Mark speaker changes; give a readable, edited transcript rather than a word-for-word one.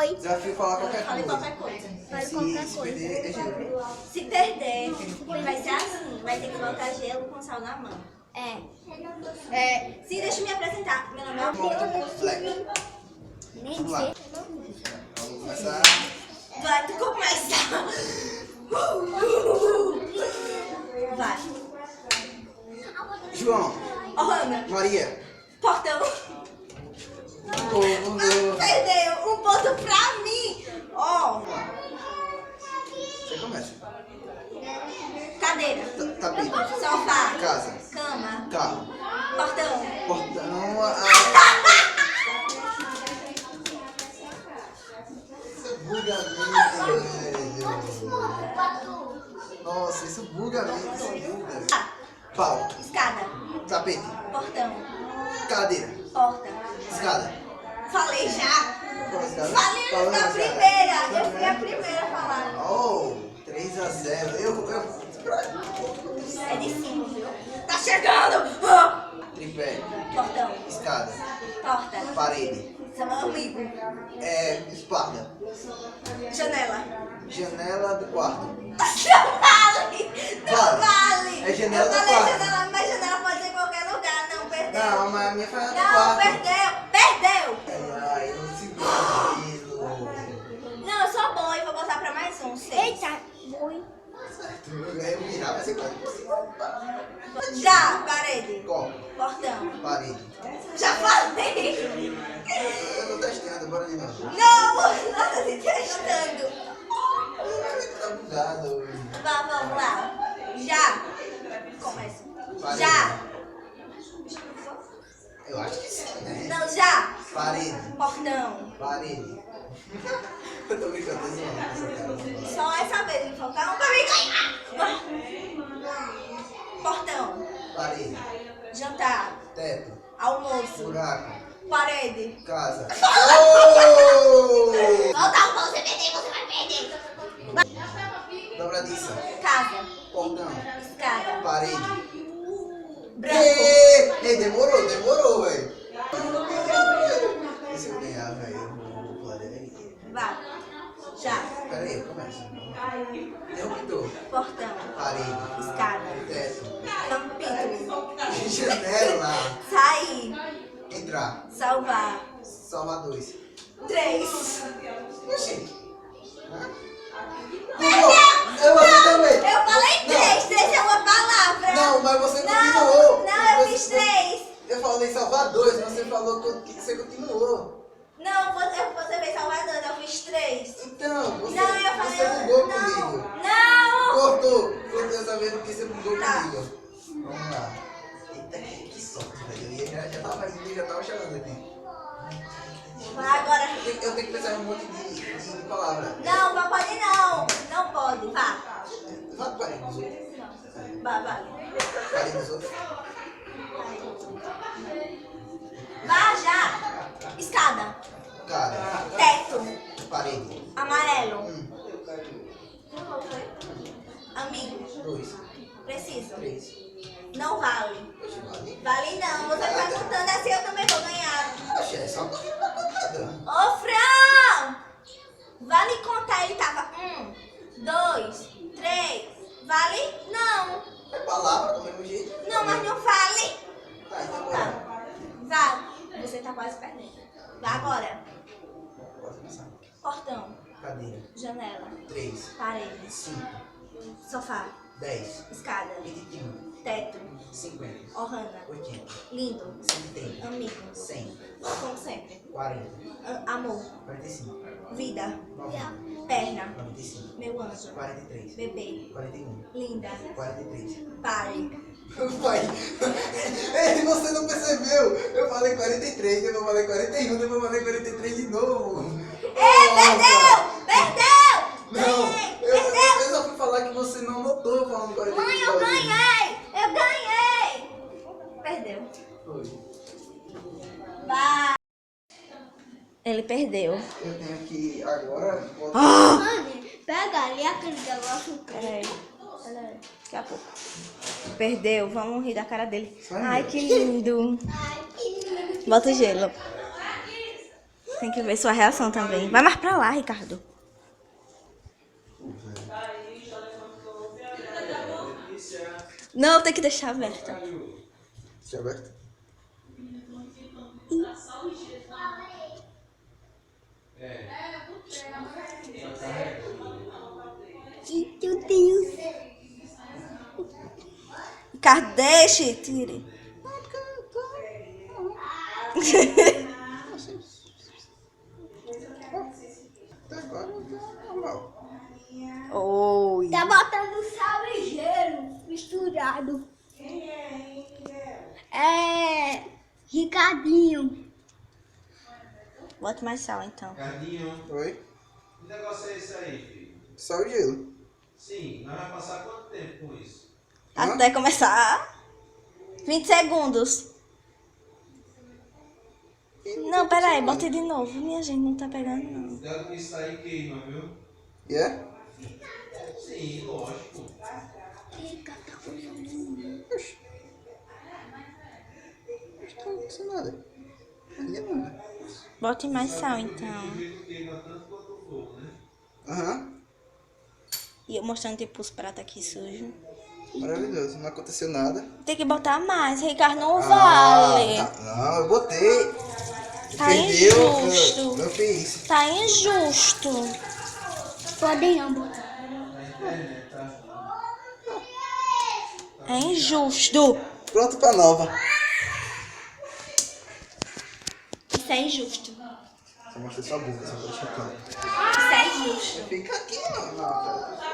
Speaker 1: Desafio falar qualquer
Speaker 2: Fale
Speaker 1: coisa.
Speaker 2: qualquer coisa.
Speaker 1: Se perder, é gelo.
Speaker 2: Se perder, vai ser assim. Vai ter que botar gelo com sal na mão. Sim, deixa eu me apresentar. Meu nome é
Speaker 1: Black. Vamos lá. Vamos começar.
Speaker 2: Vai, tu começa. Vai.
Speaker 1: João.
Speaker 2: Ana.
Speaker 1: Maria.
Speaker 2: Portão. Perdeu. Um ponto pra mim.
Speaker 1: Você começa.
Speaker 2: Cadeira.
Speaker 1: Tapete.
Speaker 2: Sofá.
Speaker 1: Casa.
Speaker 2: Cama.
Speaker 1: Carro.
Speaker 2: Portão.
Speaker 1: Portão. Buga muito, Nossa, isso buga muito. Isso buga. Pau.
Speaker 2: Escada.
Speaker 1: Tapete.
Speaker 2: Portão.
Speaker 1: Cadeira.
Speaker 2: Porta.
Speaker 1: Escada.
Speaker 2: Falei já.
Speaker 1: Qual a escada?
Speaker 2: Falei
Speaker 1: Falando
Speaker 2: na
Speaker 1: a escada.
Speaker 2: primeira. Eu fui a primeira a falar.
Speaker 1: Oh, 3-0.
Speaker 2: É de cima, viu? Tá chegando.
Speaker 1: Tripé.
Speaker 2: Portão.
Speaker 1: Escada.
Speaker 2: Porta.
Speaker 1: Parede.
Speaker 2: Seu amigo.
Speaker 1: Espada.
Speaker 2: Janela.
Speaker 1: Janela do quarto.
Speaker 2: Não vale. Não vale.
Speaker 1: É janela
Speaker 2: eu
Speaker 1: do
Speaker 2: falei
Speaker 1: quarto.
Speaker 2: janela, mas janela pode ser em qualquer lugar. Não, perdeu.
Speaker 1: Não, mas a minha foi a do
Speaker 2: Não,
Speaker 1: quarto.
Speaker 2: perdeu. Perdeu.
Speaker 1: Ai, eu não seguro.
Speaker 2: Não, eu sou boa e vou botar pra mais um. 6.
Speaker 3: Eita, boi.
Speaker 1: Eu virar, vai ser quase.
Speaker 2: Já. Parede.
Speaker 1: Copo.
Speaker 2: Portão.
Speaker 1: Parede.
Speaker 2: Já falei.
Speaker 1: Eu tô testando, bora de novo.
Speaker 2: Não, nós tá se testando.
Speaker 1: Tá bugado hoje.
Speaker 2: Vamos lá. Já. Começa.
Speaker 1: Parede.
Speaker 2: Já.
Speaker 1: Eu acho que sim, né?
Speaker 2: Não, já.
Speaker 1: Parede.
Speaker 2: Portão.
Speaker 1: Parede. Eu tô brincando, tô zoando com essa cara.
Speaker 2: Só essa vez me faltar um pra me ganhar. Portão.
Speaker 1: Parede.
Speaker 2: Jantar.
Speaker 1: Teto.
Speaker 2: Almoço.
Speaker 1: Buraco.
Speaker 2: Parede.
Speaker 1: Casa.
Speaker 2: Volta o você perder, você vai perder.
Speaker 1: Dobradiça.
Speaker 2: Casa.
Speaker 1: Portão.
Speaker 2: Escada.
Speaker 1: Parede.
Speaker 2: Branco.
Speaker 1: Ei, demorou, velho. E se eu ganhar, velho, eu vou pular dele aqui.
Speaker 2: Vai. Já.
Speaker 1: Pera aí, começa. Interruptor.
Speaker 2: Portão.
Speaker 1: Parede.
Speaker 2: Escada.
Speaker 1: Teto.
Speaker 2: Capítulo.
Speaker 1: Janela.
Speaker 2: Sair.
Speaker 1: Entrar.
Speaker 2: Salvar.
Speaker 1: Salvar 2.
Speaker 2: 3.
Speaker 1: Oxi. Eu você também.
Speaker 2: Eu falei 3. 3 é uma palavra.
Speaker 1: Não, mas você continuou.
Speaker 2: Não, eu fiz 3.
Speaker 1: Eu falei salvar 2, você falou que você continuou.
Speaker 2: Não, você fez Salvador, eu fiz 3.
Speaker 1: Então, você,
Speaker 2: Não, eu falei.
Speaker 1: você bugou
Speaker 2: Não.
Speaker 1: comigo.
Speaker 2: Não.
Speaker 1: Cortou essa vez porque você bugou
Speaker 2: Tá.
Speaker 1: comigo. Vamos lá. Eita, que sorte, velho. Eu já tava chorando aqui.
Speaker 2: Vai agora.
Speaker 1: Eu tenho que pensar em um monte de palavra.
Speaker 2: Não, pode não. Não pode. Vá.
Speaker 1: Vai para dos outros.
Speaker 2: Vai.
Speaker 1: Parei dos outros.
Speaker 2: Vá já. Escada.
Speaker 1: Cara.
Speaker 2: Teto.
Speaker 1: Parede.
Speaker 2: Amarelo.
Speaker 1: 1,
Speaker 2: Amigo.
Speaker 1: 2,
Speaker 2: Preciso.
Speaker 1: 3.
Speaker 2: Não vale.
Speaker 1: Oxe, vale.
Speaker 2: Vale não. Você tá contando assim, eu também vou ganhar.
Speaker 1: Oxe, é só uma patada.
Speaker 2: Ô, Fran! Vale contar, ele tava 1, 2, 3. Vale? Não.
Speaker 1: É palavra do mesmo jeito.
Speaker 2: Não, mas não vale.
Speaker 1: Tá, então
Speaker 2: Tá.
Speaker 1: bora.
Speaker 2: Vale. Você tá quase perdendo. Vai agora.
Speaker 1: Pode começar.
Speaker 2: Portão.
Speaker 1: Cadeira.
Speaker 2: Janela.
Speaker 1: 3,
Speaker 2: Parede.
Speaker 1: 5,
Speaker 2: Sofá.
Speaker 1: 10,
Speaker 2: Escada.
Speaker 1: 21,
Speaker 2: Teto.
Speaker 1: 50,
Speaker 2: Ohana.
Speaker 1: 80,
Speaker 2: Lindo.
Speaker 1: 130,
Speaker 2: Amigo.
Speaker 1: 100,
Speaker 2: Como sempre.
Speaker 1: 40,
Speaker 2: Amor.
Speaker 1: 45,
Speaker 2: Vida.
Speaker 1: 90,
Speaker 2: Perna.
Speaker 1: 95,
Speaker 2: Meu anjo.
Speaker 1: 43,
Speaker 2: Bebê.
Speaker 1: 41,
Speaker 2: Linda.
Speaker 1: 43.
Speaker 2: Pare.
Speaker 1: Pai, ei, você não percebeu? Eu falei 43, depois eu falei 41, depois eu falei 43 de novo.
Speaker 2: Perdeu! Perdeu!
Speaker 1: Não,
Speaker 2: Ganhei!
Speaker 1: eu só fui falar que você não notou eu falando 43.
Speaker 2: Mãe, eu ganhei! Eu ganhei! Perdeu.
Speaker 1: Foi.
Speaker 2: Vai! Ele perdeu.
Speaker 1: Eu tenho que agora.
Speaker 3: Mãe, pega ali aquele negócio.
Speaker 2: Peraí. Daqui a pouco. Perdeu, vamos rir da cara dele.
Speaker 1: Sai,
Speaker 2: Ai,
Speaker 1: meu.
Speaker 2: que lindo.
Speaker 3: Ai, que lindo.
Speaker 2: Bota o gelo. Tem que ver sua reação também. Vai mais pra lá, Ricardo. Não, tem que deixar aberta.
Speaker 1: Deixa aberto.
Speaker 3: Meu Deus.
Speaker 2: Ricardo, deixe. Tire.
Speaker 1: Até agora tá normal.
Speaker 2: Oi.
Speaker 3: Tá botando sal e gelo misturado. É. Ricardinho.
Speaker 2: Bota mais sal, então.
Speaker 4: Ricardinho,
Speaker 1: Oi?
Speaker 4: que negócio é esse aí, filho?
Speaker 1: Só o gelo.
Speaker 4: Sim, nós vamos passar quanto tempo com isso?
Speaker 1: Hã?
Speaker 2: Até começar. 20 segundos. Não, peraí, bota de novo. Minha gente, não tá pegando, não.
Speaker 4: Cuidado com isso aí queima, viu?
Speaker 1: E é?
Speaker 4: Sim, lógico.
Speaker 1: Oxi. Não tá acontecendo nada. Ainda não.
Speaker 2: Bote mais sal,
Speaker 4: Do
Speaker 2: então.
Speaker 4: jeito queima tanto quanto o fogo, né?
Speaker 1: Aham.
Speaker 2: E eu mostrando tipo os pratos aqui sujos.
Speaker 1: Maravilhoso. Não aconteceu nada.
Speaker 2: Tem que botar mais, Ricardo, não vale.
Speaker 1: Tá. Não, eu botei.
Speaker 2: Tá
Speaker 1: Perdeu.
Speaker 2: injusto.
Speaker 1: Eu fiz.
Speaker 2: Tá injusto.
Speaker 3: Podem não botar.
Speaker 4: Na internet, tá?
Speaker 2: É injusto.
Speaker 1: Pronto pra nova.
Speaker 2: Isso é injusto.
Speaker 1: Só mostrei sua bunda, só pra deixar claro.
Speaker 2: Isso é injusto.
Speaker 1: Fica aqui, não.